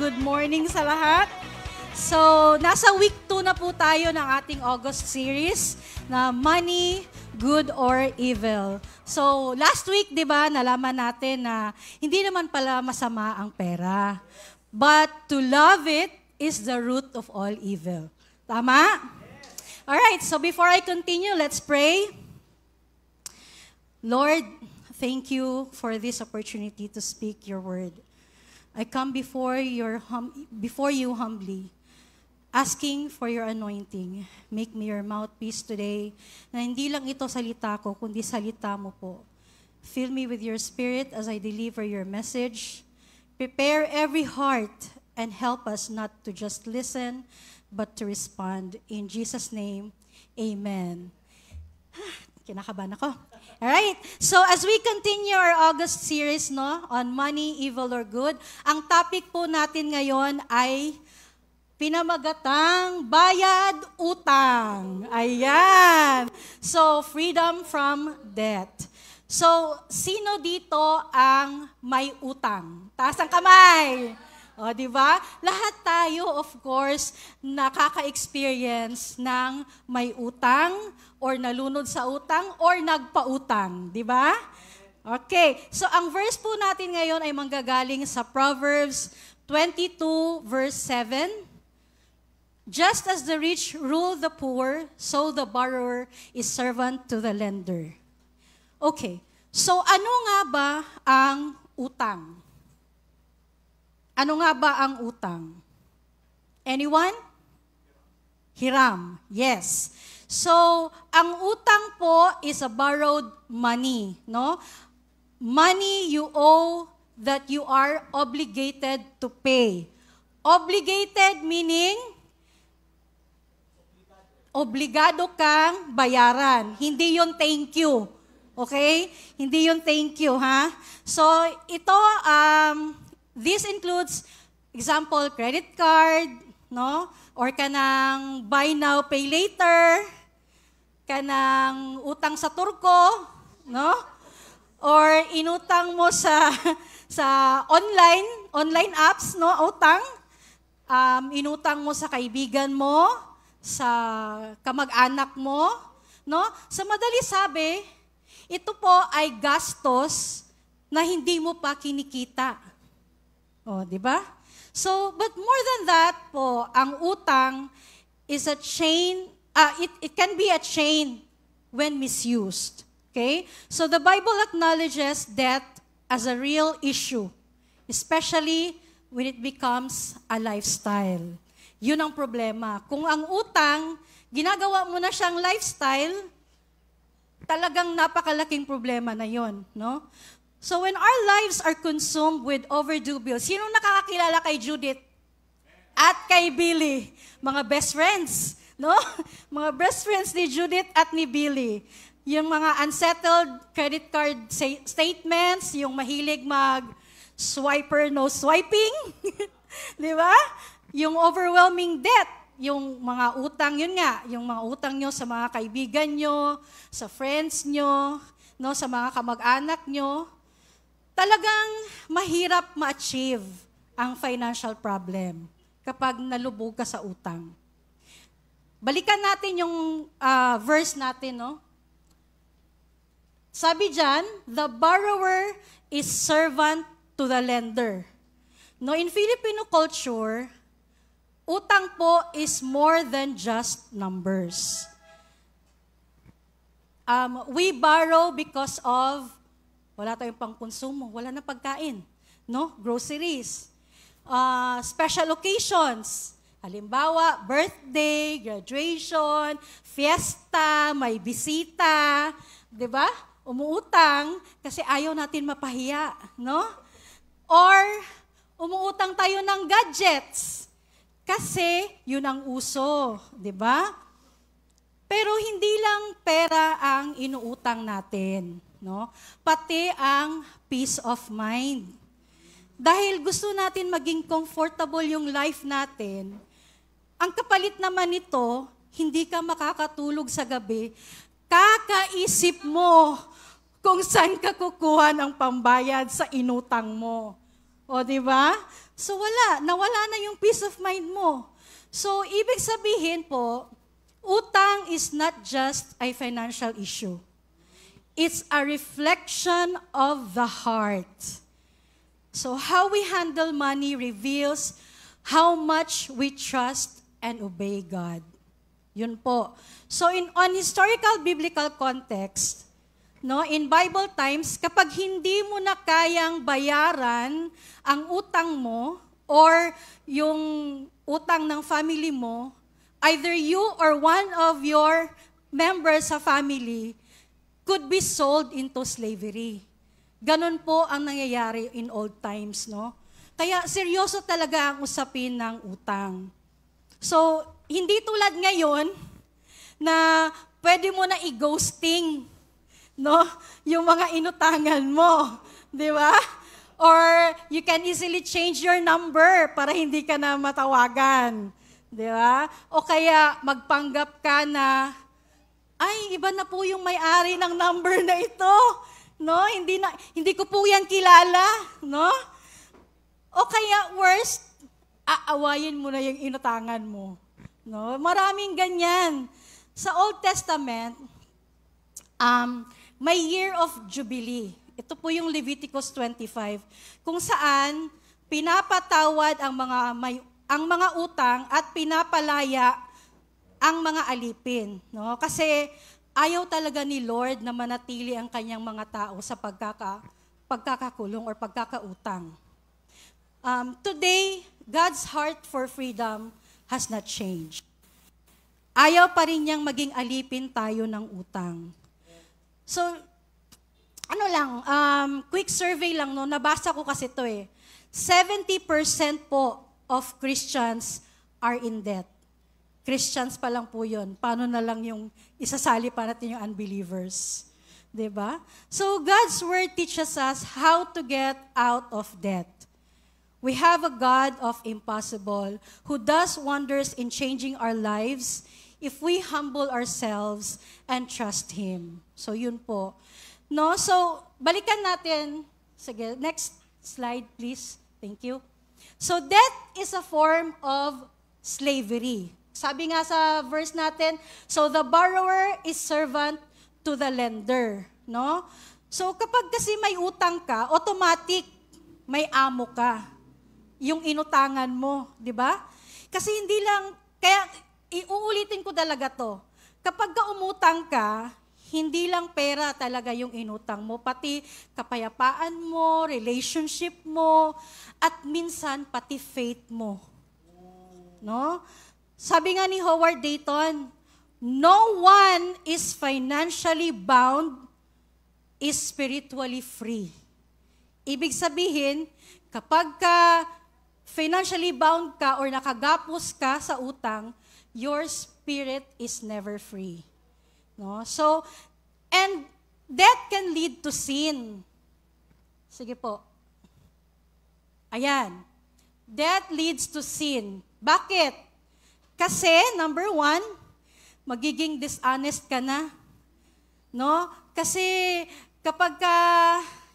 good morning sa lahat. So, nasa week 2 na po tayo ng ating August series na Money, Good or Evil. So, last week, di ba, nalaman natin na hindi naman pala masama ang pera. But to love it is the root of all evil. Tama? Alright, so before I continue, let's pray. Lord, thank you for this opportunity to speak your word. I come before you humbly, asking for your anointing. Make me your mouthpiece today, na hindi lang ito salita ko, kundi salita mo po. Fill me with your spirit as I deliver your message. Prepare every heart and help us not to just listen, but to respond. In Jesus' name, amen. Kinakabahan ako. Alright, so as we continue our August series on money, evil or good, ang topic po natin ngayon ay pinamagatang bayad utang. Ayan. So, freedom from debt. So, sino dito ang may utang? Taas ang kamay. O, di ba? Lahat tayo, of course, nakaka-experience ng may utang or nalunod sa utang or nagpautang. Di ba? Okay. So, ang verse po natin ngayon ay manggagaling sa Proverbs 22 verse 7. Just as the rich rule the poor, so the borrower is servant to the lender. Okay. So, ano nga ba ang utang? Ano nga ba ang utang? Anyone? Hiram. Yes. So, ang utang po is a borrowed money, no? Money you owe that you are obligated to pay. Obligated meaning obligado kang bayaran. Hindi yun thank you. Okay? Hindi yun thank you, ha? So, ito, this includes, example, credit card, no? Or kanang buy now, pay later, kanang utang sa turko, no? Or inutang mo sa online apps, no? Utang. Inutang mo sa kaibigan mo, sa kamag-anak mo, no? Sa madali sabi, ito po ay gastos na hindi mo pa kinikita. Oh, di ba? So, but more than that po, ang utang is a chain, it can be a chain when misused. Okay? So, the Bible acknowledges debt as a real issue, especially when it becomes a lifestyle. Yun ang problema. Kung ang utang, ginagawa mo na siyang lifestyle, talagang napakalaking problema na yon, no? So when our lives are consumed with overdue bills, sino nakakakilala kay Judith at kay Billy? Mga best friends, no? Mga best friends ni Judith at ni Billy. Yung mga unsettled credit card statements, yung mahilig mag-swiper, no swiping, di ba? Yung overwhelming debt, yung mga utang, yun nga, yung mga utang nyo sa mga kaibigan nyo, sa friends nyo, no, sa mga kamag-anak nyo, talagang mahirap ma-achieve ang financial problem kapag nalubog ka sa utang. Balikan natin yung verse natin, no? Sabi dyan, the borrower is servant to the lender. No, in Filipino culture, utang po is more than just numbers. We borrow because of wala tayong pangkonsumo, wala na pagkain, no? Groceries, special occasions, halimbawa, birthday, graduation, fiesta, may bisita, di ba? Umuutang kasi ayaw natin mapahiya, no? Or umuutang tayo ng gadgets kasi yun ang uso, di ba? Pero hindi lang pera ang inuutang natin, no? Pati ang peace of mind. Dahil gusto natin maging comfortable yung life natin, ang kapalit naman nito, hindi ka makakatulog sa gabi, kakaisip mo kung saan ka kukuha ng pambayad sa inutang mo. O, di ba? So nawala na yung peace of mind mo. So ibig sabihin po, utang is not just a financial issue. It's a reflection of the heart. So how we handle money reveals how much we trust and obey God. Yun po. So on historical biblical context, in Bible times, kapag hindi mo na kayang bayaran ang utang mo or yung utang ng family mo, either you or one of your members sa family could be sold into slavery. Ganon po ang nangyayari in old times, no? Kaya seryoso talaga ang usapin ng utang. So, hindi tulad ngayon na pwede mo na i-ghosting, no? Yung mga inutangan mo, di ba? Or you can easily change your number para hindi ka na matawagan, di ba? O kaya magpanggap ka na, ay, iba na po yung may-ari ng number na ito, no? Hindi ko po yan kilala, no? O kaya worst, aawayin mo na yung inutangan mo, no? Maraming ganyan. Sa Old Testament, may year of Jubilee. Ito po yung Leviticus 25, kung saan pinapatawad ang mga utang at pinapalaya ang mga alipin, no? Kasi ayaw talaga ni Lord na manatili ang kanyang mga tao sa pagkakakulong or pagkakautang. Today, God's heart for freedom has not changed. Ayaw pa rin niyang maging alipin tayo ng utang. So, quick survey lang, no? Nabasa ko kasi ito 70% po of Christians are in debt. Christians pa lang po yun. Paano na lang yung isasali pa natin yung unbelievers? Diba? So God's Word teaches us how to get out of debt. We have a God of impossible who does wonders in changing our lives if we humble ourselves and trust Him. So yun po. No? So balikan natin. Sige, next slide please. Thank you. So debt is a form of slavery. Sabi nga sa verse natin, so the borrower is servant to the lender, no? So kapag kasi may utang ka, automatic may amo ka. Yung inutangan mo, di ba? Kasi hindi lang, kaya iuulitin ko talaga to. Kapag ka umutang ka, hindi lang pera talaga yung inutang mo, pati kapayapaan mo, relationship mo, at minsan pati faith mo. No? Sabi nga ni Howard Dayton, no one is financially bound, is spiritually free. Ibig sabihin, kapag ka financially bound ka or nakagapos ka sa utang, your spirit is never free. No? So, and that can lead to sin. Sige po. Ayan. That leads to sin. Bakit? Kasi, number one, magiging dishonest ka na. No? Kasi kapag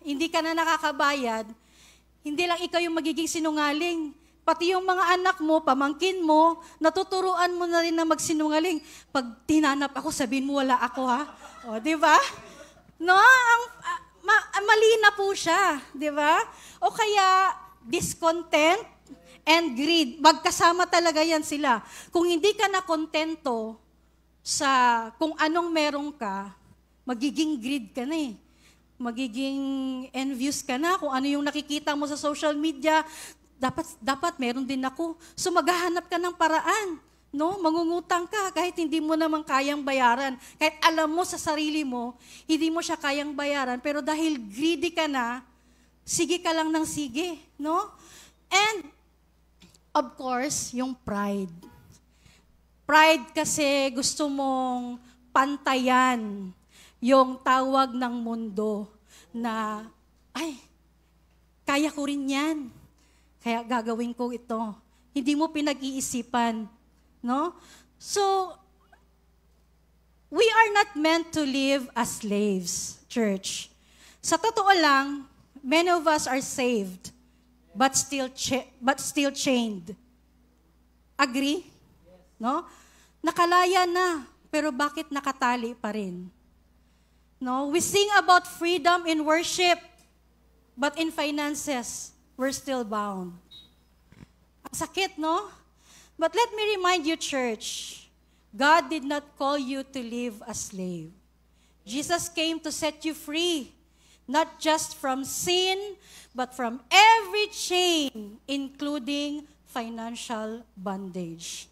hindi ka na nakakabayad, hindi lang ikaw yung magiging sinungaling. Pati yung mga anak mo, pamangkin mo, natuturuan mo na rin na magsinungaling. Pag tinanap ako, sabihin mo wala ako ha. O, di ba? No? Mali na po siya. Di ba? O kaya, discontent and greed, magkasama talaga yan sila. Kung hindi ka na kontento sa kung anong meron ka, magiging greed ka na Magiging envious ka na kung ano yung nakikita mo sa social media. Dapat meron din ako. So maghahanap ka ng paraan. No? Mangungutang ka kahit hindi mo naman kayang bayaran. Kahit alam mo sa sarili mo, hindi mo siya kayang bayaran. Pero dahil greedy ka na, sige ka lang ng sige. No? And of course, yung pride. Pride kasi gusto mong pantayan yung tawag ng mundo na, ay, kaya ko rin yan. Kaya gagawin ko ito. Hindi mo pinag-iisipan. No? So, we are not meant to live as slaves, church. Sa totoo lang, many of us are saved. but still chained. Agree? No? Nakalaya na, pero bakit nakatali pa rin? No? We sing about freedom in worship, but in finances, we're still bound. Ang sakit, no? But let me remind you, church, God did not call you to live a slave. Jesus came to set you free, not just from sin, but from every chain, including financial bondage.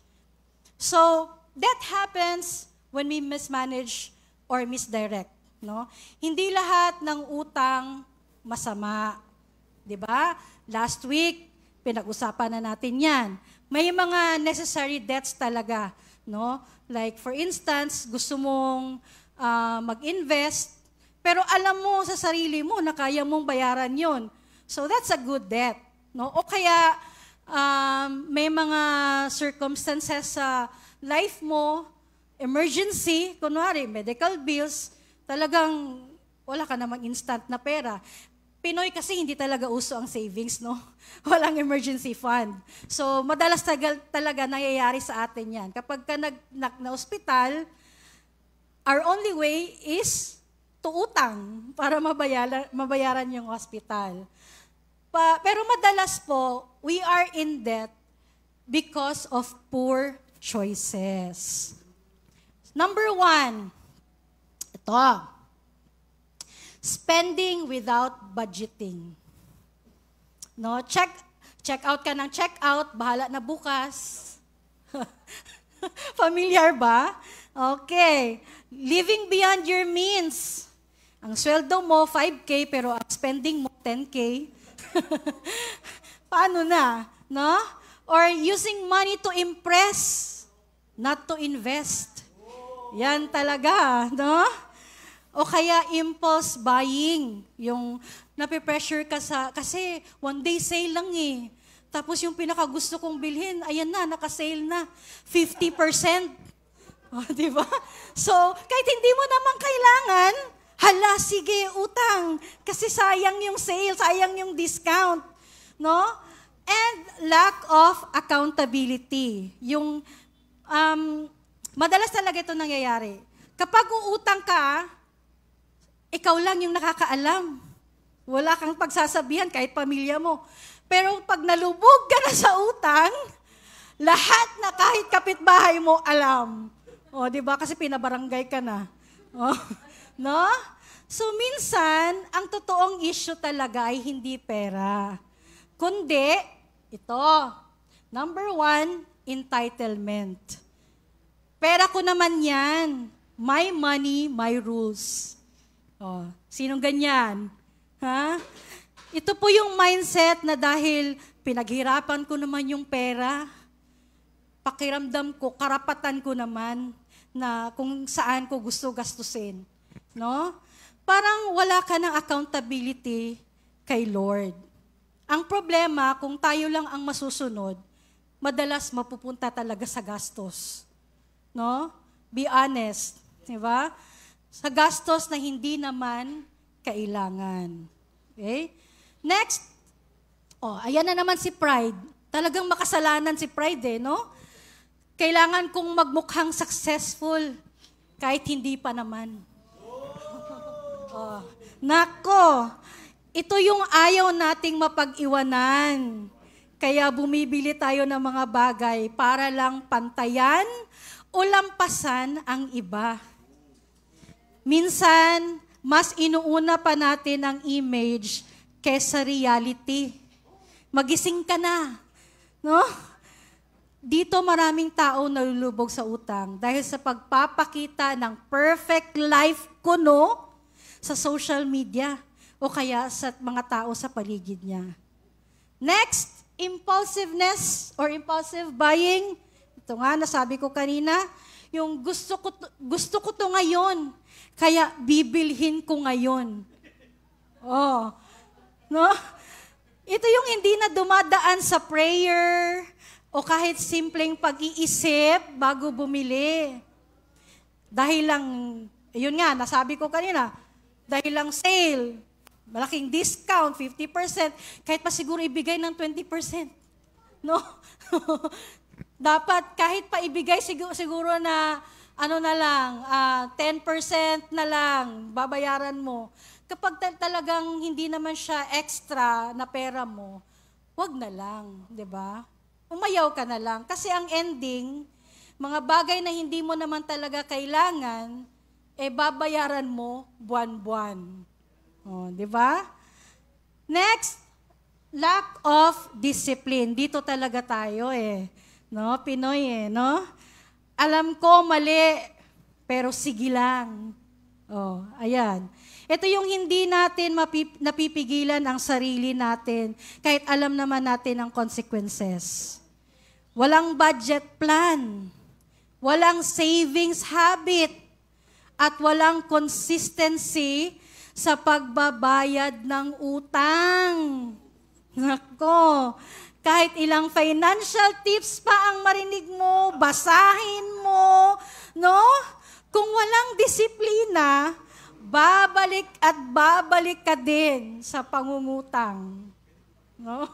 So, that happens when we mismanage or misdirect, no? Hindi lahat ng utang masama, 'di ba? Last week, pinag-usapan na natin 'yan. May mga necessary debts talaga, no? Like for instance, gusto mong mag-invest, pero alam mo sa sarili mo na kaya mong bayaran 'yon. So that's a good debt, no? O kaya may mga circumstances sa life mo, emergency, kunwari, medical bills, talagang wala ka namang instant na pera. Pinoy kasi hindi talaga uso ang savings, no? Walang emergency fund. So, madalas talaga nangyayari sa atin yan. Kapag ka na-hospital, our only way is to utang para mabayaran yung hospital. Pero madalas po, we are in debt because of poor choices. Number 1, ito, spending without budgeting. No, check out ka ng check out, bahala na bukas. Familiar ba? Okay. Living beyond your means. Ang sweldo mo 5K pero ang spending mo 10K. Paano na, no? Or using money to impress, not to invest. Yan talaga, no? O kaya impulse buying, yung nape-pressure ka kasi one day sale lang eh. Tapos yung pinakagusto kong bilhin, ayan na, naka-sale na, 50%. O, di ba? So, kahit hindi mo naman kailangan, hala, sige, utang. Kasi sayang yung sale, sayang yung discount. No? And lack of accountability. Yung, madalas talaga ito nangyayari. Kapag uutang ka, ikaw lang yung nakakaalam. Wala kang pagsasabihan kahit pamilya mo. Pero pag nalubog ka na sa utang, lahat na kahit kapitbahay mo alam. O, di ba? Kasi pinabarangay ka na. O, no? So, minsan, ang totoong issue talaga ay hindi pera. Kundi, ito, number 1, entitlement. Pera ko naman yan. My money, my rules. O, sinong ganyan? Ha? Ito po yung mindset na dahil pinaghirapan ko naman yung pera, pakiramdam ko, karapatan ko naman na kung saan ko gusto gastusin. No? Parang wala ka ng accountability kay Lord. Ang problema, kung tayo lang ang masusunod, madalas mapupunta talaga sa gastos. No? Be honest. Diba? Sa gastos na hindi naman kailangan. Okay? Next, ayan na naman si pride. Talagang makasalanan si pride no? Kailangan kong magmukhang successful kahit hindi pa naman. Nako, ito yung ayaw nating mapag-iwanan. Kaya bumibili tayo ng mga bagay para lang pantayan o lampasan ang iba. Minsan, mas inuuna pa natin ang image kesa reality. Magising ka na. No? Dito maraming tao nalulubog sa utang dahil sa pagpapakita ng perfect life kuno sa social media o kaya sa mga tao sa paligid niya. Next, impulsiveness or impulsive buying. Ito nga, nasabi ko kanina, yung gusto ko to ngayon, kaya bibilhin ko ngayon. No? Ito yung hindi na dumadaan sa prayer o kahit simpleng pag-iisip bago bumili. Dahil lang, yun nga, nasabi ko kanina, dahil lang sale, malaking discount, 50%, kahit pa siguro ibigay ng 20%. No? Dapat kahit pa ibigay siguro na ano na lang, 10% na lang babayaran mo. Kapag talagang hindi naman siya extra na pera mo, wag na lang, 'di ba? Umayaw ka na lang kasi ang ending, mga bagay na hindi mo naman talaga kailangan, babayaran mo buwan-buwan. Oh, 'di ba? Next, lack of discipline. Dito talaga tayo no? Pinoy no? Alam ko mali, pero sige lang. Oh, ayan. Ito yung hindi natin napipigilan ang sarili natin kahit alam naman natin ang consequences. Walang budget plan, walang savings habit, at walang consistency sa pagbabayad ng utang. Nako, kahit ilang financial tips pa ang marinig mo, basahin mo, no? Kung walang disiplina, babalik at babalik ka din sa pangungutang. No?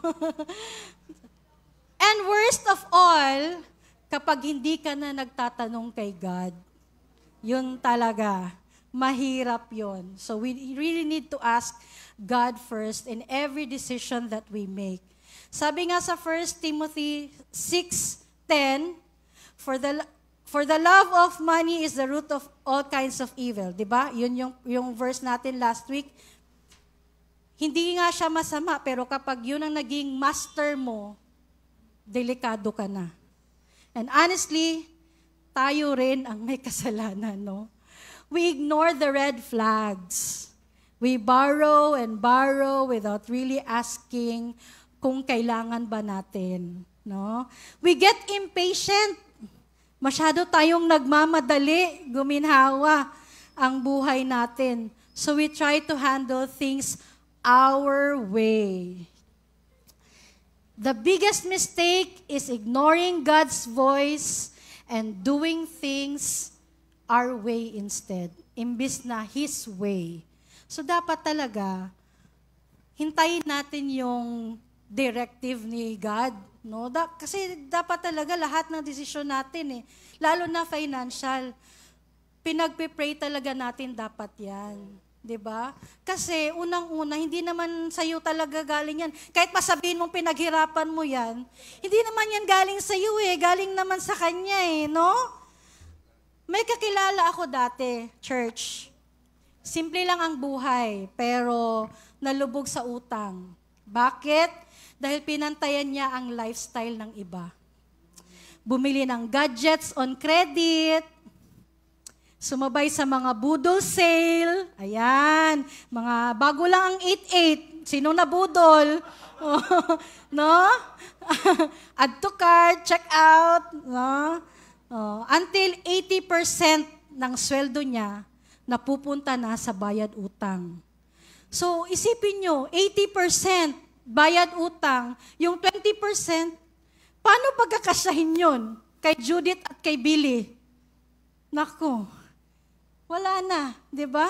And worst of all, kapag hindi ka na nagtatanong kay God, yun talaga, mahirap yun. So we really need to ask God first in every decision that we make. Sabi nga sa 1 Timothy 6:10, For the love of money is the root of all kinds of evil. Diba? Yun yung verse natin last week. Hindi nga siya masama, pero kapag yun ang naging master mo, delikado ka na. And honestly, tayo rin ang may kasalanan, no? We ignore the red flags. We borrow and borrow without really asking kung kailangan ba natin, no? We get impatient. Masyado tayong nagmamadali, guminhawa ang buhay natin. So we try to handle things our way. The biggest mistake is ignoring God's voice and doing things our way instead, imbis na His way. So dapat talaga, hintayin natin yung directive ni God. No? Kasi dapat talaga lahat ng desisyon natin, lalo na financial, pinagpipray talaga natin dapat yan. 'Di ba? Kasi unang-una, hindi naman sa'yo talaga galing yan. Kahit masabihin mong pinaghirapan mo yan, hindi naman yan galing sa'yo galing naman sa Kanya no? May kakilala ako dati, church. Simple lang ang buhay, pero nalubog sa utang. Bakit? Dahil pinantayan niya ang lifestyle ng iba. Bumili ng gadgets on credit, sumabay sa mga budol sale, ayan, mga bago lang ang 8.8, sino na budol? No? Add to cart, check out, no? Until 80% ng sweldo niya napupunta na sa bayad utang. So, isipin nyo, 80% bayad utang, yung 20%, paano pagkakasahin yun kay Judith at kay Billy? Nako, wala na, di ba?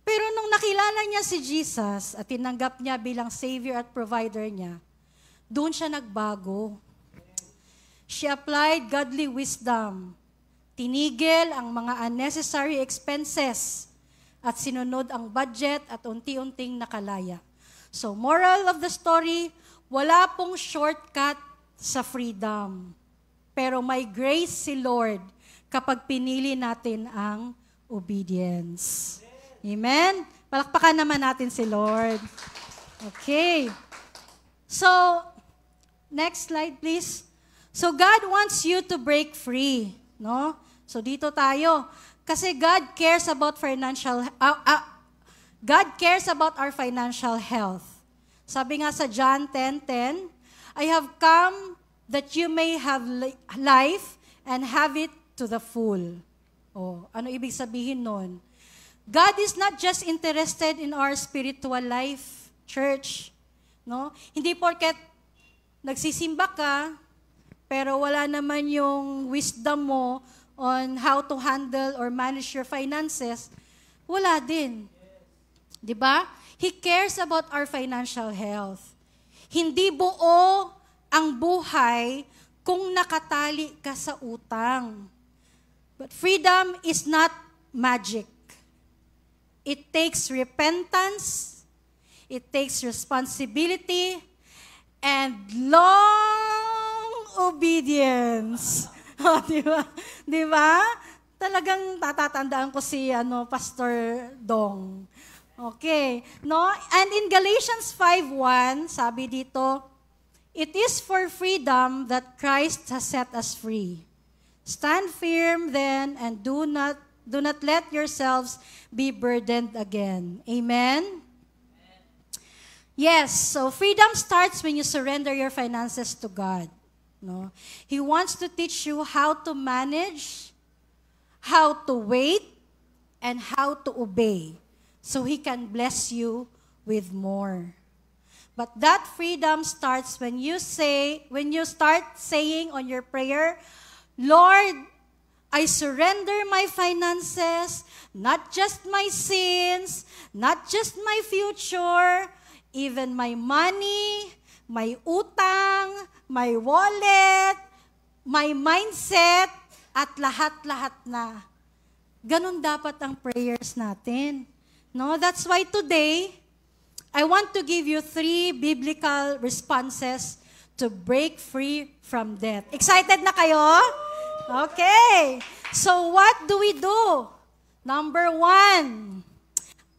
Pero nung nakilala niya si Jesus at tinanggap niya bilang Savior at Provider niya, doon siya nagbago. She applied godly wisdom, tinigil ang mga unnecessary expenses, at sinunod ang budget at unti-unting nakalaya. So, moral of the story, wala pong shortcut sa freedom. Pero may grace si Lord kapag pinili natin ang obedience. Amen? Palakpakan naman natin si Lord. Okay. So, next slide please. So, God wants you to break free. No? So, dito tayo. Kasi God cares about God cares about our financial health. Sabi nga sa John 10:10, I have come that you may have life and have it to the full. Oh, ano ibig sabihin nun? God is not just interested in our spiritual life, church. No? Hindi porket nagsisimba ka, pero wala naman yung wisdom mo on how to handle or manage your finances, wala din. 'Di ba? He cares about our financial health. Hindi buo ang buhay kung nakatali ka sa utang. But freedom is not magic. It takes repentance, it takes responsibility, and long obedience. Di ba? Di ba? Talagang tatatandaan ko si Pastor Dong. Okay. No? And in Galatians 5:1, sabi dito, it is for freedom that Christ has set us free. Stand firm then and do not let yourselves be burdened again. Amen? Yes, so freedom starts when you surrender your finances to God. No? He wants to teach you how to manage, how to wait, and how to obey, so He can bless you with more. But that freedom starts when you start saying on your prayer, Lord, I surrender my finances, not just my sins, not just my future, even my money, my utang, my wallet, my mindset, at lahat-lahat na. Ganon dapat ang prayers natin. No, that's why today, I want to give you 3 biblical responses to break free from debt. Excited na kayo? Okay. So what do we do? Number 1,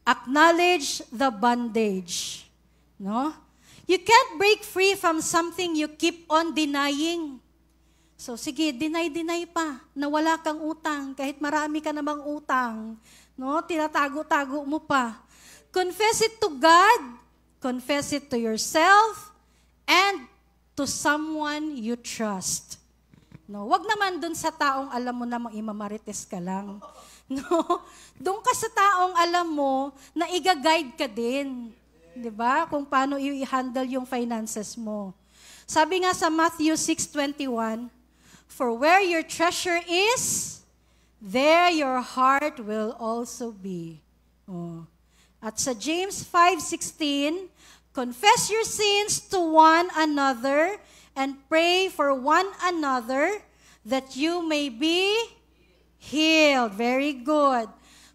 acknowledge the bondage. No? You can't break free from something you keep on denying. So sige, deny pa na wala kang utang kahit marami ka namang utang. No? Tinatago-tago mo pa. Confess it to God, confess it to yourself, and to someone you trust. No, wag naman dun sa taong alam mo namang imamarites ka lang. No, doon ka sa taong alam mo na iga-guide ka din. 'Di ba? Kung paano i-handle yung finances mo. Sabi nga sa Matthew 6:21, for where your treasure is, there your heart will also be. Oh. At sa James 5:16, confess your sins to one another and pray for one another that you may be healed. Very good.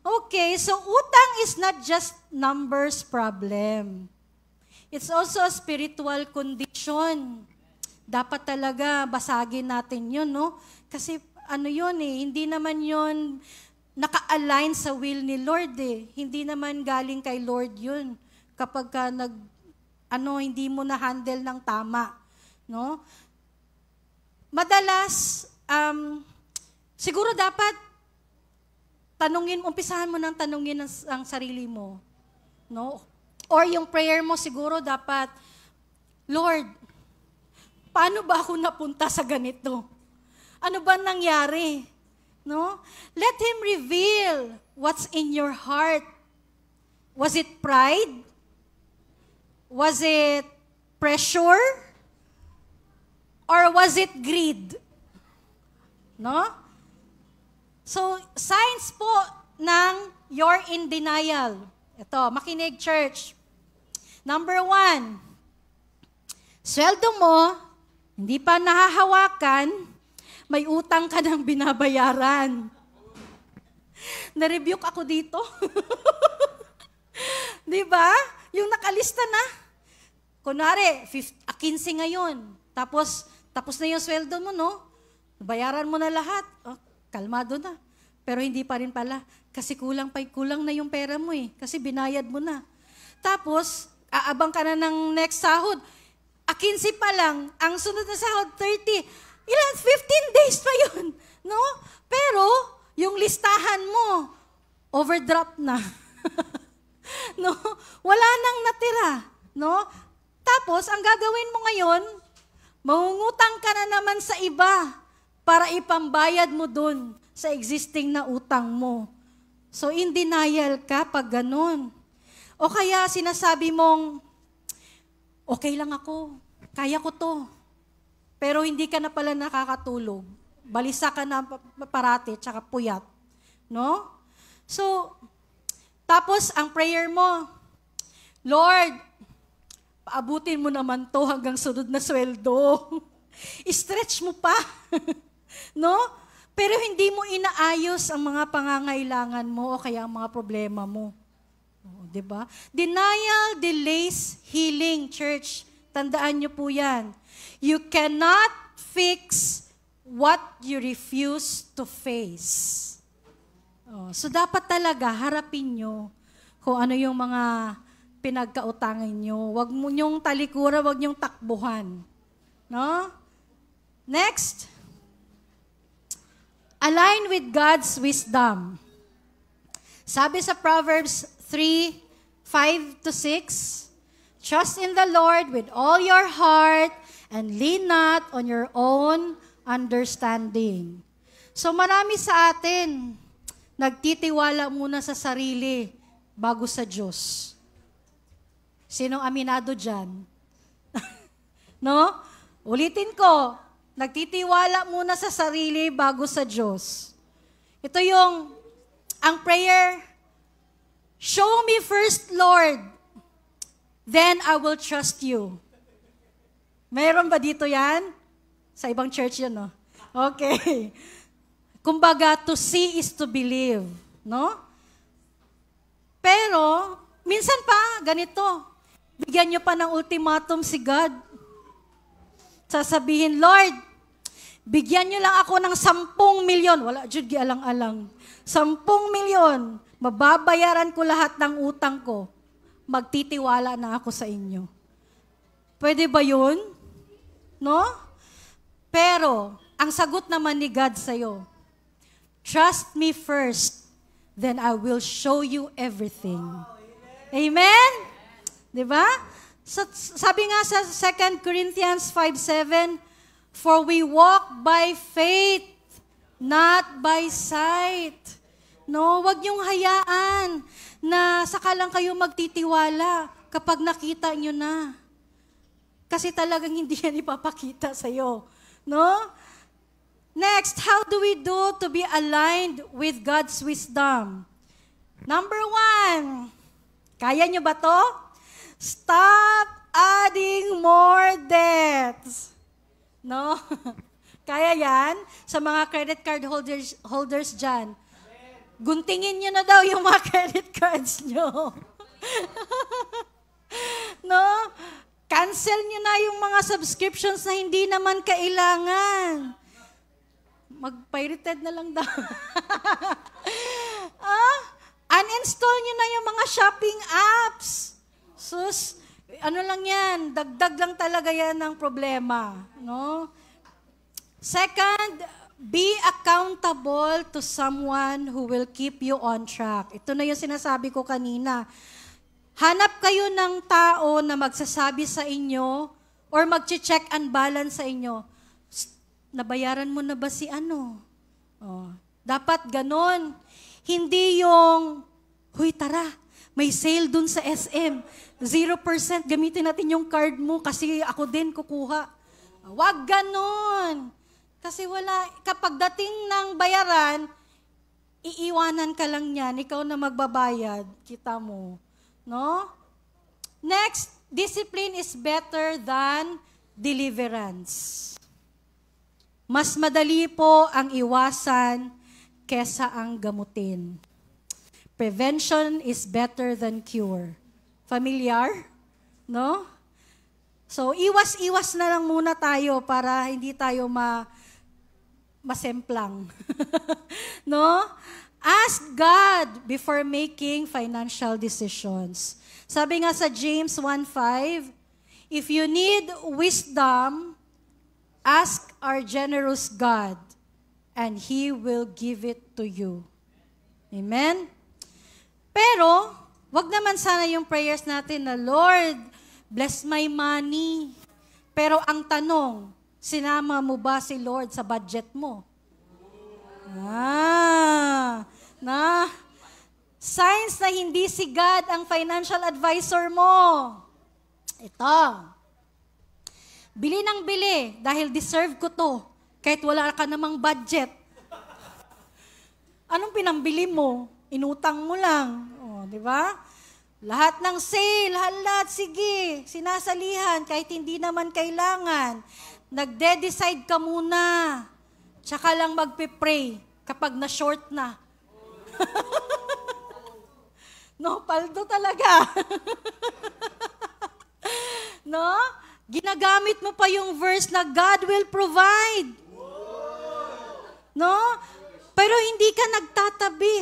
Okay, so utang is not just numbers problem. It's also a spiritual condition. Dapat talaga basagin natin yun, no? Kasi yun hindi naman yun naka-align sa will ni Lord Hindi naman galing kay Lord yun. Kapag ka hindi mo na-handle ng tama. No? Madalas, siguro dapat umpisahan mo ng tanungin ang sarili mo. No? Or yung prayer mo siguro dapat, Lord, paano ba ako napunta sa ganito? Ano ba nangyari? No? Let Him reveal what's in your heart. Was it pride? Was it pressure? Or was it greed? No? So, signs po ng you're in denial. Ito, makinig church. Number 1, sweldo mo, hindi pa nahahawakan, may utang ka ng binabayaran. Na-rebuke ako dito. Di ba? Yung nakalista na. Kunwari, 15 ngayon. Tapos na yung sweldo mo, no? Bayaran mo na lahat. Oh, kalmado na. Pero hindi pa rin pala. Kasi kulang na yung pera mo Kasi binayad mo na. Tapos, aabang ka na ng next sahod. 15 pa lang. Ang sunod na sahod, 30. 15 days pa yun. No? Pero, yung listahan mo, overdraft na. No? Wala nang natira. No? Tapos, ang gagawin mo ngayon, mangungutang ka na naman sa iba para ipambayad mo dun sa existing na utang mo. So, in denial ka pag ganun. O kaya sinasabi mong, okay lang ako, kaya ko to. Pero hindi ka na pala nakakatulog. Balisa ka na parati, tsaka puyat. No? So, tapos ang prayer mo, Lord, paabutin mo naman to hanggang sunod na sweldo. I-stretch mo pa. No? Pero hindi mo inaayos ang mga pangangailangan mo o kaya ang mga problema mo. O, diba? Denial delays healing, church. Tandaan niyo po yan. You cannot fix what you refuse to face. O, so dapat talaga harapin niyo kung ano yung mga pinagkautangan niyo. Huwag mo niyong talikuran, huwag niyong takbuhan. No? Next. Align with God's wisdom. Sabi sa Proverbs 3:5-6, trust in the Lord with all your heart and lean not on your own understanding. So marami sa atin, nagtitiwala muna sa sarili bago sa Diyos. Sinong aminado dyan? No? Ulitin ko, nagtitiwala muna sa sarili bago sa Diyos. Ito yung, ang prayer, show me first, Lord, then I will trust you. Mayroon ba dito yan? Sa ibang church yun, no? Okay. Kumbaga, to see is to believe, no? Pero, minsan pa, ganito, bigyan nyo pa ng ultimatum si God. Sasabihin, Lord, bigyan nyo lang ako ng 10 milyon. Wala, Jude, alang-alang. 10 milyon. Mababayaran ko lahat ng utang ko. Magtitiwala na ako sa inyo. Pwede ba yun? No? Pero, ang sagot naman ni God sa'yo, trust me first, then I will show you everything. Amen? Diba? Sabi nga sa 2 Corinthians 5:7, for we walk by faith, not by sight. No, wag niyong hayaan na saka lang kayo magtitiwala kapag nakita niyo na. Kasi talagang hindi yan ipapakita sa'yo. No? Next, how do we do to be aligned with God's wisdom? Number 1, kaya niyo ba to? Stop adding more debts. No? Kaya yan, sa mga credit card holders dyan, guntingin nyo na daw yung mga credit cards nyo. No? Cancel nyo na yung mga subscriptions na hindi naman kailangan. Mag-pirated na lang daw. Uninstall nyo na yung mga shopping apps. Sus, ano lang yan, dagdag lang talaga yan ng problema. No? Second, be accountable to someone who will keep you on track. Ito na yung sinasabi ko kanina. Hanap kayo ng tao na magsasabi sa inyo or mag-check and balance sa inyo. Nabayaran mo na ba si ano? Oh, dapat ganon. Hindi yung, huy tara, may sale dun sa SM. 0%, gamitin natin yung card mo kasi ako din kukuha. Wag ganon. Kasi wala, kapag dating ng bayaran, iiwanan ka lang yan, ikaw na magbabayad, kita mo. No? Next, discipline is better than deliverance. Mas madali po ang iwasan kesa ang gamutin. Prevention is better than cure. Familiar? No? So, iwas-iwas na lang muna tayo para hindi tayo masemplang. No? Ask God before making financial decisions. Sabi nga sa James 1:5, if you need wisdom, ask our generous God, and He will give it to you. Amen? Pero, wag naman sana yung prayers natin na, Lord, bless my money. Pero ang tanong, sinama mo ba si Lord sa budget mo? Signs na hindi si God ang financial advisor mo. Ito. Bili ng bili dahil deserve ko to kahit wala ka namang budget. Anong pinambili mo? Inutang mo lang. Oh, di ba? Lahat ng sale, lahat, sige, sinasalihan kahit hindi naman kailangan. Nagde-decide ka muna. Tsaka lang magpe-pray kapag na-short na. No, paldo talaga. No? Ginagamit mo pa yung verse na God will provide. No? Pero hindi ka nagtatabi.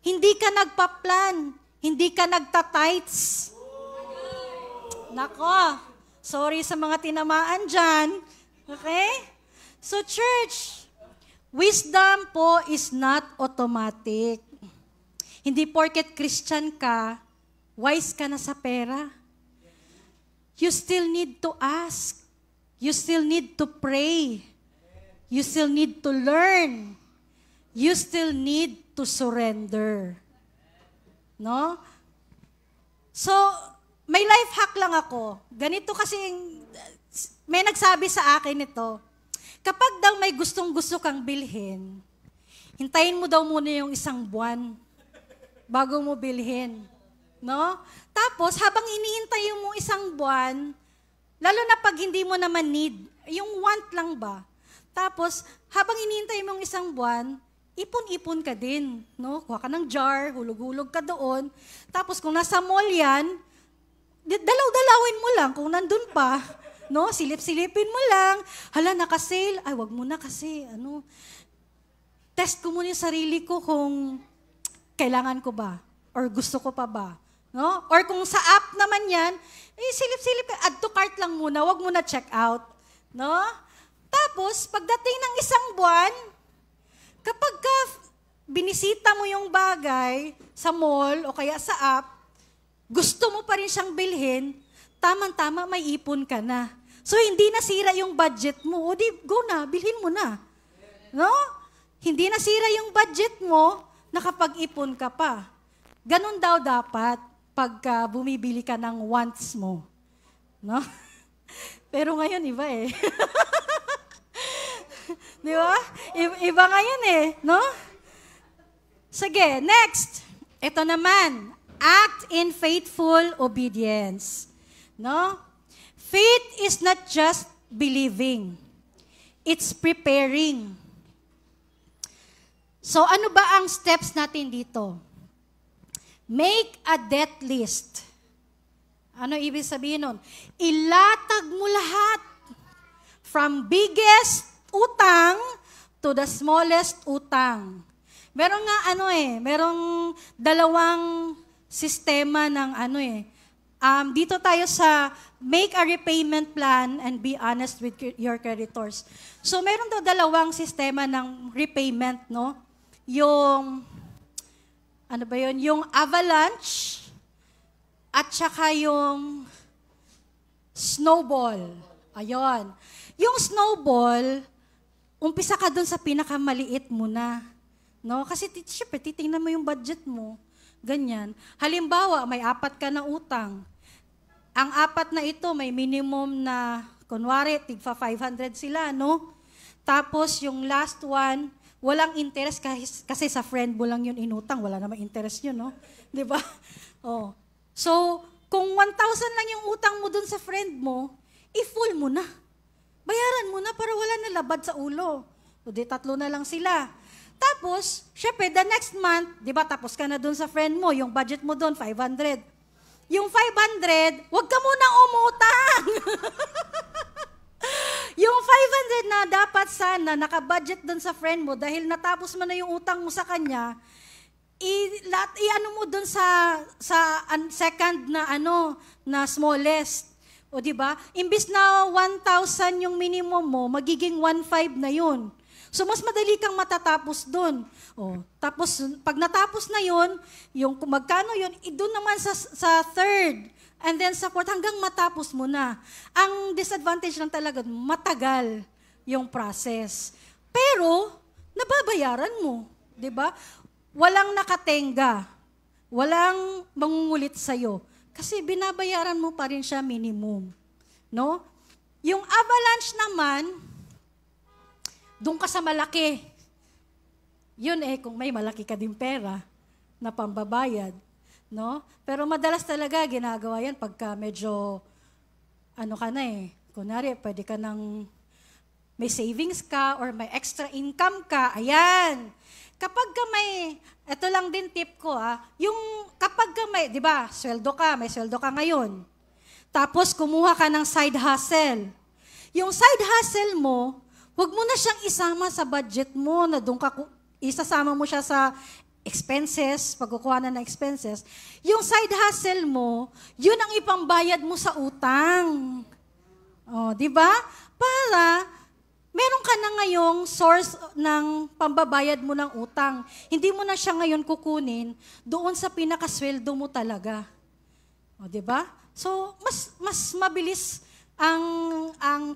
Hindi ka nagpa-plan. Hindi ka nagta-tithes. Nako, sorry sa mga tinamaan dyan. Okay? So church, wisdom po is not automatic. Hindi porket Christian ka, wise ka na sa pera. You still need to ask. You still need to pray. You still need to learn. You still need to surrender. No? So, may life hack lang ako. Ganito kasi, may nagsabi sa akin ito, kapag daw may gustong-gusto kang bilhin, hintayin mo daw muna yung 1 buwan bago mo bilhin. No? Tapos, habang iniintay mo 1 buwan, lalo na pag hindi mo naman need, yung want lang ba? Tapos, habang iniintay mo 1 buwan, ipon-ipon ka din. No? Kuha ka ng jar, hulog-hulog ka doon. Tapos, kung nasa mall yan, dalaw-dalawin mo lang kung nandun pa. No? Silip-silipin mo lang. Hala, naka-sale. Ay, wag mo na kasi. Test ko muna yung sarili ko kung kailangan ko ba? Or gusto ko pa ba? No? Or kung sa app naman yan, silip-silip, add to cart lang muna, wag muna check out. No? Tapos, pagdating ng 1 buwan, kapag binisita mo yung bagay sa mall o kaya sa app, gusto mo pa rin siyang bilhin, tama-tama may ipon ka na. So, hindi nasira yung budget mo. O di, go na, bilhin mo na. No? Hindi nasira yung budget mo, nakapag-ipon ka pa. Ganon daw dapat pagka bumibili ka ng wants mo. No? Pero ngayon, iba eh. Di ba? Iba ngayon eh. No? Sige, next. Ito naman. Act in faithful obedience. No? Faith is not just believing. It's preparing. So, ano ba ang steps natin dito? Make a debt list. Ano ibig sabihin nun? Ilatag mo lahat. From biggest utang to the smallest utang. Meron nga merong 2 sistema ng dito tayo sa make a repayment plan and be honest with your creditors. So meron daw 2 sistema ng repayment, no? Yung yung avalanche at saka yung snowball. Ayon. Yung snowball, umpisa ka dun sa pinakamaliit muna. No? Kasi syempre, titingnan mo yung budget mo. Ganyan. Halimbawa, may 4 ka na utang. Ang 4 na ito, may minimum na, kunwari, tigpa 500 sila, no? Tapos, yung last one, walang interest kasi sa friend mo lang yun inutang. Wala namang interest yun, no? Di ba? Oh. So, kung 1,000 lang yung utang mo dun sa friend mo, i-full mo na. Bayaran mo na para wala na labad sa ulo. O di 3 na lang sila. Tapos, syempre, the next month, di ba, tapos ka na dun sa friend mo, yung budget mo dun, 500. Yung 500, wag ka munang umutang. Yung 500 na dapat sana nakabudget dun sa friend mo dahil natapos mo na yung utang mo sa kanya, i-ano mo dun sa second na smallest. O di ba? Imbis na 1,000 yung minimum mo, magiging 1,500 na yun. So mas madali kang matatapos dun. O, tapos pag natapos na yun, yung kung magkano yun, doon naman sa third. And then sa fourth, hanggang matapos mo na. Ang disadvantage lang talaga, matagal yung process. Pero, nababayaran mo. Di ba? Walang nakatenga. Walang mangungulit sa'yo. Kasi binabayaran mo pa rin siya minimum. No? Yung avalanche naman, doon ka sa malaki. Yun kung may malaki ka din pera na pambabayad. No? Pero madalas talaga ginagawa yan pagka medyo, ano ka na eh, kunwari, pwede ka ng may savings ka or may extra income ka, ayan. Kapag ka ito lang din tip ko yung kapag ka di ba, may sweldo ka ngayon. Tapos kumuha ka ng side hustle. Yung side hustle mo, huwag mo na siyang isama sa budget mo na doon ka, isasama mo siya sa expenses, pagkukuha na ng expenses. Yung side hustle mo, yun ang ipambayad mo sa utang. Di ba? Para meron ka na ngayong source ng pambabayad mo ng utang. Hindi mo na siya ngayon kukunin doon sa pinakasweldo mo talaga. Di ba? So, mas mabilis ang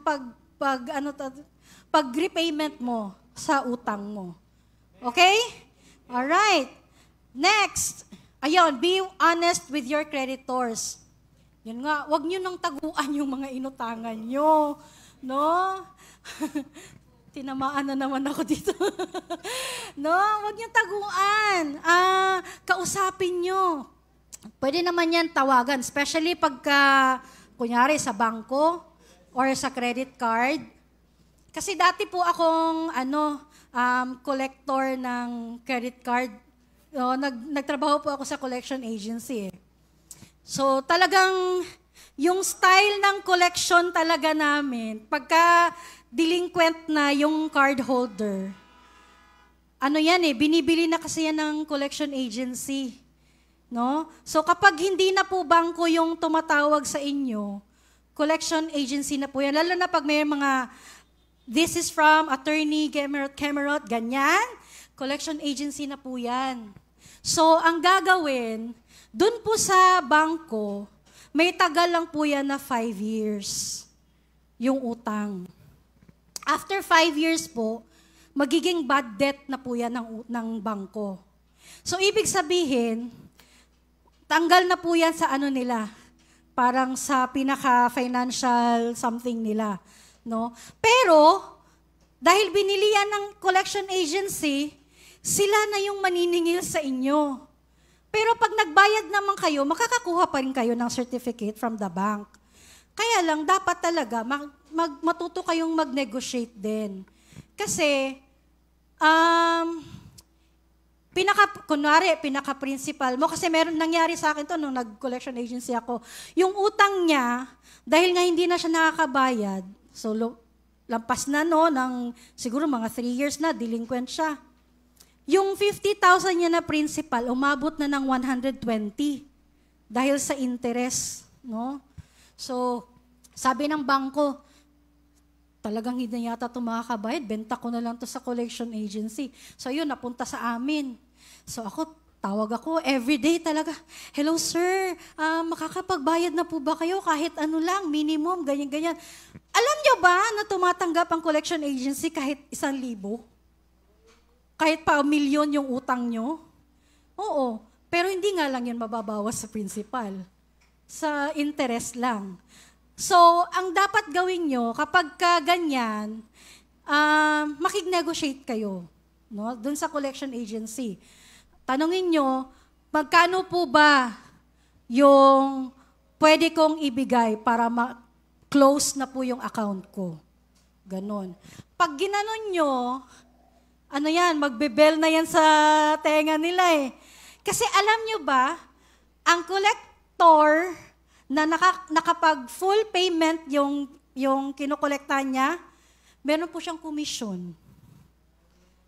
pag-repayment mo sa utang mo. Okay? Alright. Next. Ayun, be honest with your creditors. Yun nga, wag nyo nang taguan yung mga inutangan nyo. No? Tinamaan na naman ako dito. No, wag nyo taguan. Kausapin nyo. Pwede naman yan tawagan, especially pagka, kunyari sa bangko or sa credit card. Kasi dati po akong collector ng credit card. Nagtrabaho po ako sa collection agency. So talagang yung style ng collection talaga namin, pagka delinquent na yung card holder, binibili na kasi yan ng collection agency. No? So kapag hindi na po bangko yung tumatawag sa inyo, collection agency na po yan. Lalo na pag may mga, this is from attorney Kemerot, ganyan, collection agency na po yan. So ang gagawin, dun po sa bangko, may tagal lang po yan na 5 years yung utang. After 5 years po, magiging bad debt na po yan ng bangko. So ibig sabihin, tanggal na po yan sa nila, parang sa pinaka-financial something nila. No? Pero, dahil binili yan ng collection agency, sila na yung maniningil sa inyo. Pero pag nagbayad naman kayo, makakakuha pa rin kayo ng certificate from the bank. Kaya lang, dapat talaga matuto kayong mag-negotiate din. Kasi, pinaka-principal mo, kasi nangyari sa akin to nung nag-collection agency ako, yung utang niya, dahil nga hindi na siya nakakabayad, so lampas na ng siguro mga 3 years na, delinquent siya. Yung 50,000 niya na principal, umabot na ng 120 dahil sa interest. No? So, sabi ng bangko, talagang hindi yata ito makakabayad, benta ko na lang to sa collection agency. So yun, napunta sa amin. So tawag ako, everyday talaga, hello sir, makakapagbayad na po ba kayo kahit minimum, ganyan-ganyan. Alam nyo ba na tumatanggap ang collection agency kahit 1,000? Kahit pa 1,000,000 yung utang nyo? Oo, pero hindi nga lang yun mababawas sa principal. Sa interest lang. So, ang dapat gawin nyo, kapag ganyan, makig-negotiate kayo, no? Doon sa collection agency. Tanungin nyo, magkano po ba yung pwede kong ibigay para close na po yung account ko? Ganon. Pag ginanon nyo, magbe-bell na yan sa tenga nila eh. Kasi alam nyo ba, ang collector na nakapag full payment yung kinokolekta niya, meron po siyang commission.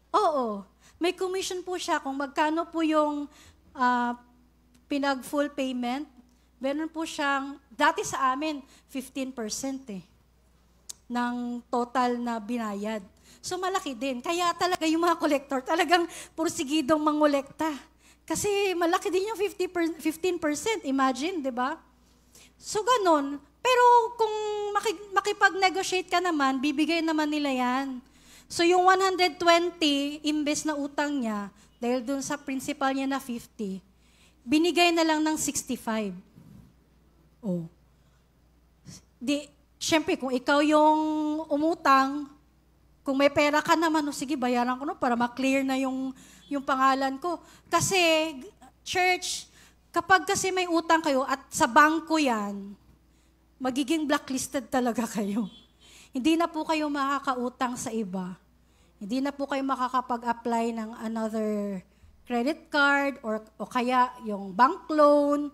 Oo, may commission po siya kung magkano po yung pinag-full payment. Meron po siyang, dati sa amin, 15% ng total na binayad. So malaki din. Kaya talaga yung mga collector, talagang pursigidong mangolekta. Kasi malaki din yung 15%, imagine, di ba? So ganun. Pero kung makipag-negotiate ka naman, bibigay naman nila yan. So yung 120, imbes na utang niya, dahil dun sa principal niya na 50, binigay na lang ng 65. Oh. Siyempre, kung ikaw yung umutang, kung may pera ka naman, sige, bayaran ko para ma-clear na yung pangalan ko. Kasi, church, Kapag kasi may utang kayo at sa bangko yan, magiging blacklisted talaga kayo. Hindi na po kayo makakautang sa iba. Hindi na po kayo makakapag-apply ng another credit card o kaya yung bank loan,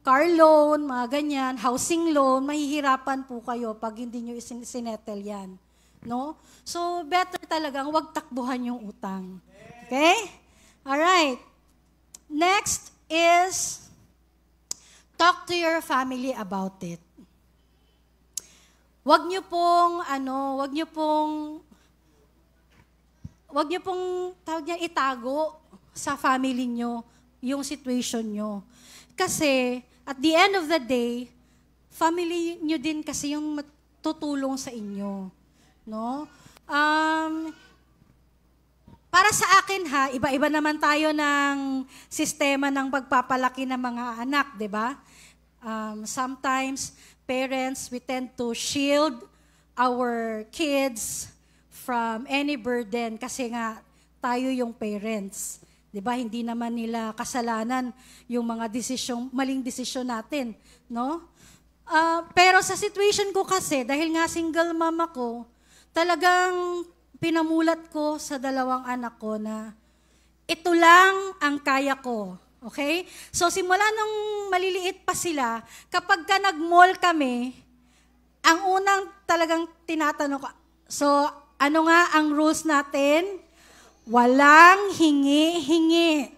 car loan, mga ganyan, housing loan, mahihirapan po kayo pag hindi nyo sinettle yan. No? So, better talagang wag takbuhan yung utang. Okay? Alright. Next is, talk to your family about it. Wag niyo pong tawag niya, itago sa family niyo yung situation niyo. Kasi at the end of the day, family niyo din kasi yung tutulong sa inyo, no? Para sa akin iba-iba naman tayo ng sistema ng pagpapalaki ng mga anak, 'di ba? Sometimes parents, we tend to shield our kids from any burden kasi nga tayo yung parents. 'Di ba? Hindi naman nila kasalanan yung mga maling desisyon natin, no? Pero sa situation ko kasi, dahil nga single mom ako, talagang pinamulat ko sa dalawang anak ko na ito lang ang kaya ko. Okay? So, simula nung maliliit pa sila, kapag ka nag-mall kami, ang unang talagang tinatanong ko, so, ano nga ang rules natin? Walang hingi-hingi.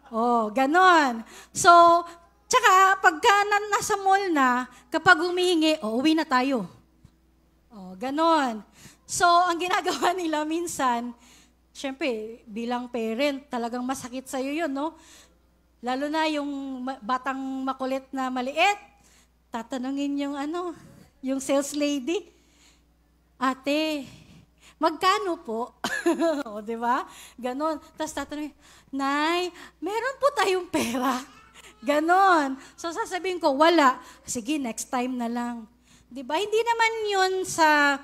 Oh, ganon. So, tsaka, pagka nasa mall na, kapag humihingi, uwi na tayo. Oh, ganon. So, ang ginagawa nila minsan, syempre, bilang parent, talagang masakit sa'yo yun, no? Lalo na yung batang makulit na maliit, tatanungin yung sales lady, ate, magkano po? O, di ba? Ganon. Tapos tatanungin, Nay, meron po tayong pera. Ganon. So, sasabihin ko, wala. Sige, next time na lang. Di ba? Hindi naman yun sa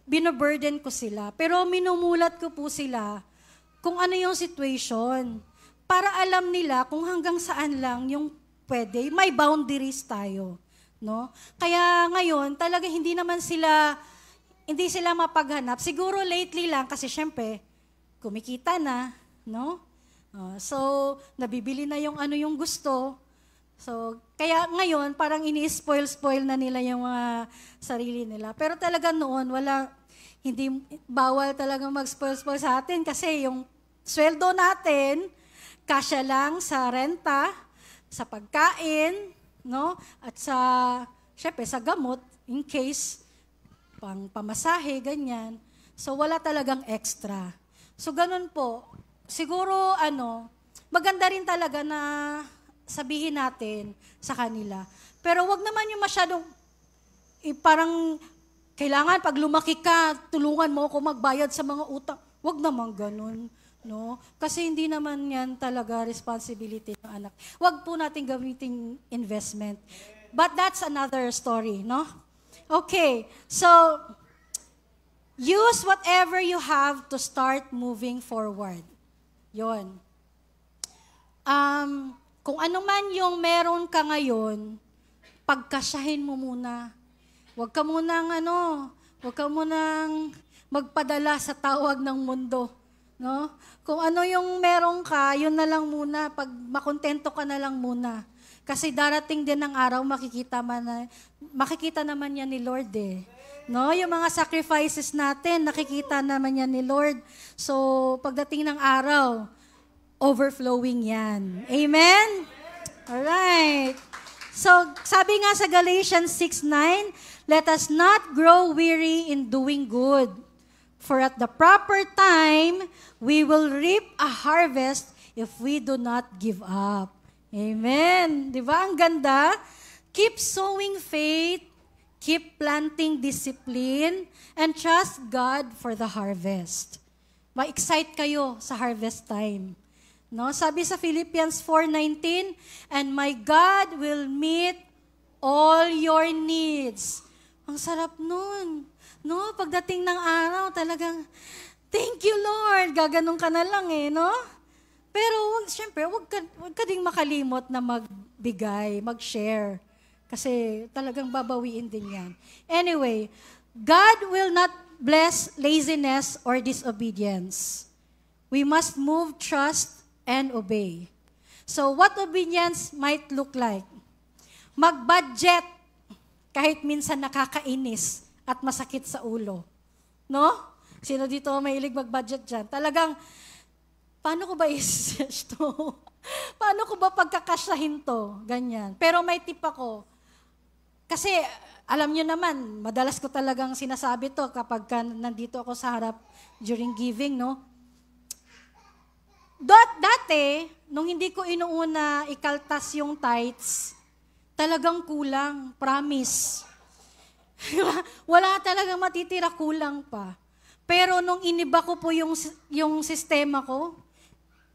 binoburden ko sila. Pero minumulat ko po sila kung ano yung situation. Para alam nila kung hanggang saan lang yung pwede. May boundaries tayo. No? Kaya ngayon, talaga hindi sila mapaghanap. Siguro lately lang kasi syempre, kumikita na. No? So, nabibili na yung yung gusto. So, kaya ngayon, parang ini-spoil na nila yung mga sarili nila. Pero talaga noon, bawal talaga mag-spoil sa atin kasi yung sweldo natin, kasya lang sa renta, sa pagkain, no? At syempre, sa gamot, in case, pang pamasahe, ganyan. So, wala talagang extra. So, ganun po. Siguro, maganda rin talaga na sabihin natin sa kanila. Pero wag naman yung masyadong, parang, kailangan pag lumaki ka, tulungan mo ako magbayad sa mga utang. Wag naman ganun, no? Kasi hindi naman yan talaga responsibility ng anak. Wag po natin gamitin investment. But that's another story, no? Okay, so, use whatever you have to start moving forward. Yon. Kung ano man yung meron ka ngayon, pagkasyahin mo muna. Huwag ka munang magpadala sa tawag ng mundo. No? Kung ano yung meron ka, yun na lang muna. Pag makontento ka na lang muna. Kasi darating din ang araw, makikita naman yan ni Lord eh. No? Yung mga sacrifices natin, nakikita naman yan ni Lord. So, pagdating ng araw, overflowing yan. Amen? Alright. So, sabi nga sa Galatians 6:9, let us not grow weary in doing good, for at the proper time, we will reap a harvest if we do not give up. Amen. Di ba? Ang ganda. Keep sowing faith, keep planting discipline, and trust God for the harvest. Ma-excite kayo sa harvest time. No, sabi sa Philippians 4:19, and my God will meet all your needs. Ang sarap nun. No, pagdating ng araw, talagang, thank you Lord. Gaganong ka na lang no? Pero syempre, wag ka ding makalimot na magbigay, mag-share. Kasi talagang babawiin din yan. Anyway, God will not bless laziness or disobedience. We must move, trust, and obey. So what obedience might look like? Mag-budget kahit minsan nakakainis at masakit sa ulo. No? Sino dito mahilig mag-budget dyan? Talagang, paano ko ba i-search to? Paano ko ba pagkakasyahin to? Ganyan. Pero may tip ako. Kasi, alam nyo naman, madalas ko talagang sinasabi to kapag nandito ako sa harap during giving, no? Dati, nung hindi ko inuuna ikaltas yung tithes, talagang kulang, promise. Wala talagang matitira, kulang pa. Pero nung iniba ko po yung sistema ko,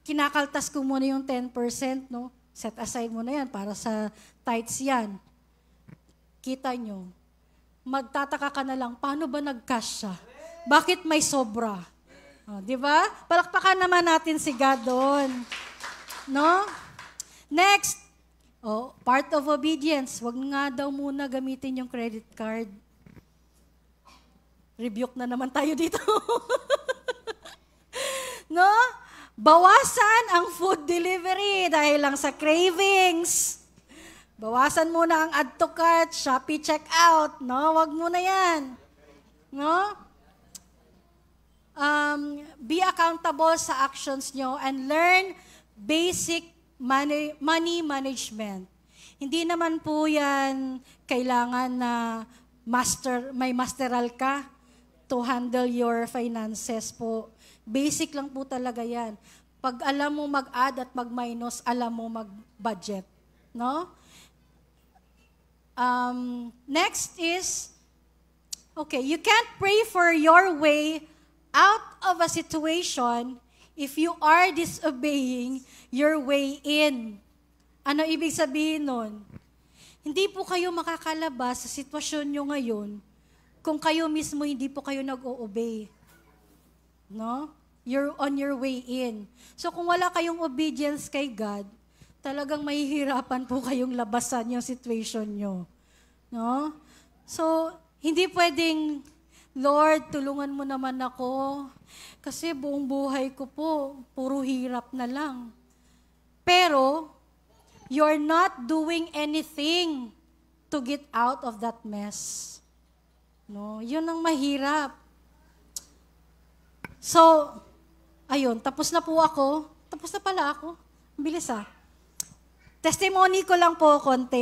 kinakaltas ko muna yung 10%, no? Set aside mo na yan para sa tithes yan. Kita nyo, magtataka ka na lang, paano ba nag-cash siya? Bakit may sobra? Di ba? Palakpakan naman natin si God doon. No? Next, part of obedience, wag nga daw muna gamitin yung credit card. Rebuke na naman tayo dito. No? Bawasan ang food delivery dahil lang sa cravings. Bawasan muna ang add to cart, Shopee checkout, no? Wag muna 'yan. No? Be accountable sa actions nyo and learn basic money management. Hindi naman po 'yan kailangan na may masteral ka to handle your finances po. Basic lang po talaga 'yan. Pag alam mo mag-add at mag-minus, alam mo mag-budget, no? Next is, okay, you can't pray for your way out of a situation if you are disobeying your way in. Ano ibig sabihin nun? Hindi po kayo makakalabas sa sitwasyon nyo ngayon kung kayo mismo hindi po kayo nag-o-obey. No? You're on your way in. So kung wala kayong obedience kay God, talagang mahihirapan po kayong labasan yung situation nyo. No? So, hindi pwedeng, Lord, tulungan mo naman ako. Kasi buong buhay ko po, puro hirap na lang. Pero, you're not doing anything to get out of that mess. No? Yun ang mahirap. So, ayun, tapos na po ako. Tapos na pala ako. Ang bilis ah. Testimony ko lang po konti.